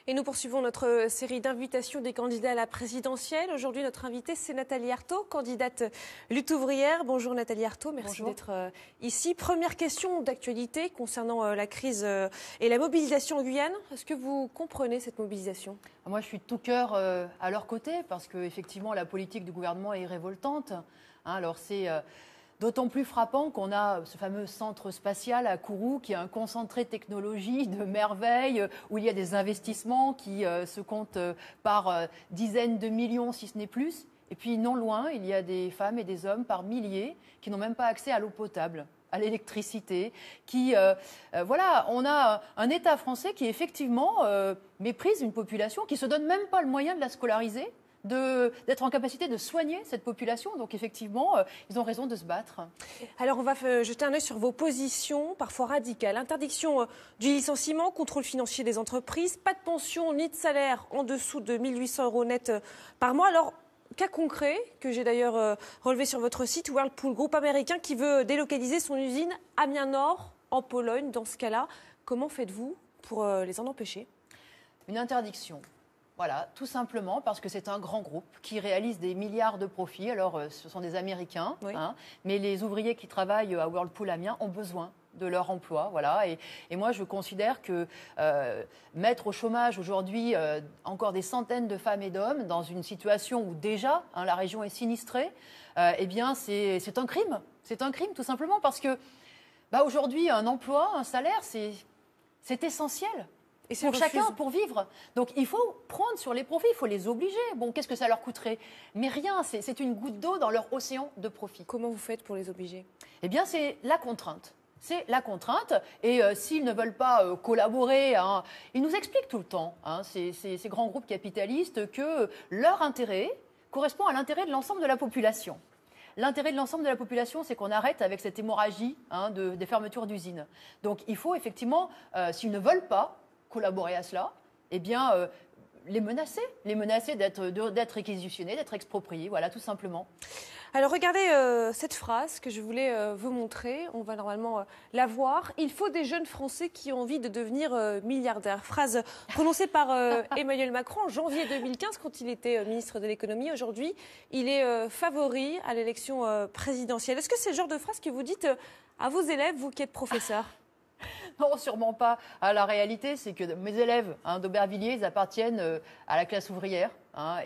Et nous poursuivons notre série d'invitations des candidats à la présidentielle. Aujourd'hui, notre invitée, c'est Nathalie Arthaud, candidate Lutte ouvrière. Bonjour Nathalie Arthaud, merci d'être ici. Première question d'actualité concernant la crise et la mobilisation en Guyane. Est-ce que vous comprenez cette mobilisation? Moi, je suis de tout cœur à leur côté parce qu'effectivement, la politique du gouvernement est révoltante. Alors, c'est d'autant plus frappant qu'on a ce fameux centre spatial à Kourou qui est un concentré de technologie, de merveilles, où il y a des investissements qui se comptent par dizaines de millions, si ce n'est plus. Et puis, non loin, il y a des femmes et des hommes par milliers qui n'ont même pas accès à l'eau potable, à l'électricité, voilà, on a un État français qui effectivement méprise une population, qui ne se donne même pas le moyen de la scolariser, d'être en capacité de soigner cette population. Donc effectivement, ils ont raison de se battre. Alors on va jeter un œil sur vos positions, parfois radicales. Interdiction du licenciement, contrôle financier des entreprises, pas de pension ni de salaire en dessous de 1 800 € net par mois. Alors, cas concret, que j'ai d'ailleurs relevé sur votre site, Whirlpool, groupe américain qui veut délocaliser son usine Amiens Nord en Pologne. Dans ce cas-là, comment faites-vous pour les en empêcher? Une interdiction. Voilà, tout simplement parce que c'est un grand groupe qui réalise des milliards de profits. Alors, ce sont des Américains, oui. Mais les ouvriers qui travaillent à Whirlpool Amiens ont besoin de leur emploi. Voilà. Et moi, je considère que mettre au chômage aujourd'hui encore des centaines de femmes et d'hommes dans une situation où déjà la région est sinistrée, eh bien, c'est un crime. C'est un crime, tout simplement, parce que aujourd'hui, un emploi, un salaire, c'est essentiel. Et pour chacun, pour vivre. Donc, il faut prendre sur les profits, il faut les obliger. Bon, qu'est-ce que ça leur coûterait? Mais rien, c'est une goutte d'eau dans leur océan de profit. Comment vous faites pour les obliger? Eh bien, c'est la contrainte. C'est la contrainte. Et s'ils ne veulent pas collaborer, ils nous expliquent tout le temps, ces grands groupes capitalistes, que leur intérêt correspond à l'intérêt de l'ensemble de la population. L'intérêt de l'ensemble de la population, c'est qu'on arrête avec cette hémorragie des fermetures d'usines. Donc, il faut effectivement, s'ils ne veulent pas collaborer à cela, eh bien, les menacer d'être réquisitionnés, d'être expropriés, voilà, tout simplement. Alors, regardez cette phrase que je voulais vous montrer. On va normalement la voir. Il faut des jeunes Français qui ont envie de devenir milliardaires. Phrase prononcée par Emmanuel Macron en janvier 2015, quand il était ministre de l'économie. Aujourd'hui, il est favori à l'élection présidentielle. Est-ce que c'est le genre de phrase que vous dites à vos élèves, vous qui êtes professeur? Non, sûrement pas. La réalité, c'est que mes élèves d'Aubervilliers, ils appartiennent à la classe ouvrière.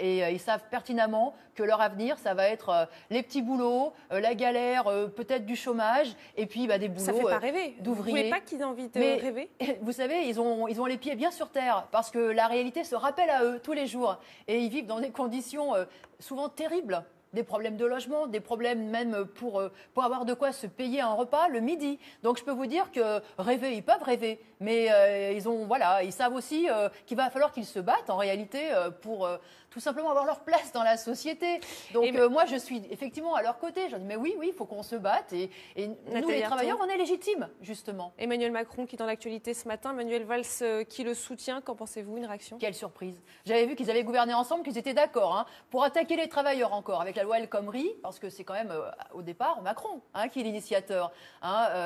Et ils savent pertinemment que leur avenir, ça va être les petits boulots, la galère, peut-être du chômage, et puis des boulots ça fait pas rêver. d'ouvriers. Vous voulez pas qu'ils aient envie de rêver? Vous savez, ils ont les pieds bien sur terre, parce que la réalité se rappelle à eux tous les jours. Et ils vivent dans des conditions souvent terribles. Des problèmes de logement, des problèmes même pour avoir de quoi se payer un repas le midi. Donc je peux vous dire que rêver, ils peuvent rêver, mais ils savent aussi qu'il va falloir qu'ils se battent en réalité pour tout simplement avoir leur place dans la société. Donc moi je suis effectivement à leur côté. Je dis mais oui, il faut qu'on se batte et nous les travailleurs on est légitimes justement. Emmanuel Macron qui est dans l'actualité ce matin, Manuel Valls qui le soutient. Qu'en pensez-vous? Une réaction? Quelle surprise! J'avais vu qu'ils avaient gouverné ensemble, qu'ils étaient d'accord pour attaquer les travailleurs encore avec la loi El Khomri, parce que c'est quand même au départ Macron qui est l'initiateur.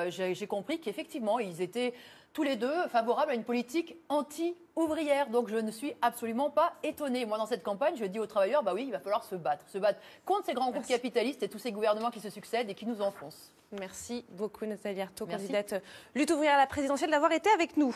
J'ai compris qu'effectivement, ils étaient tous les deux favorables à une politique anti-ouvrière. Donc je ne suis absolument pas étonnée. Moi, dans cette campagne, je dis aux travailleurs, oui, il va falloir se battre contre ces grands groupes capitalistes et tous ces gouvernements qui se succèdent et qui nous enfoncent. Merci beaucoup Nathalie Arthaud, candidate Lutte ouvrière à la présidentielle, d'avoir été avec nous.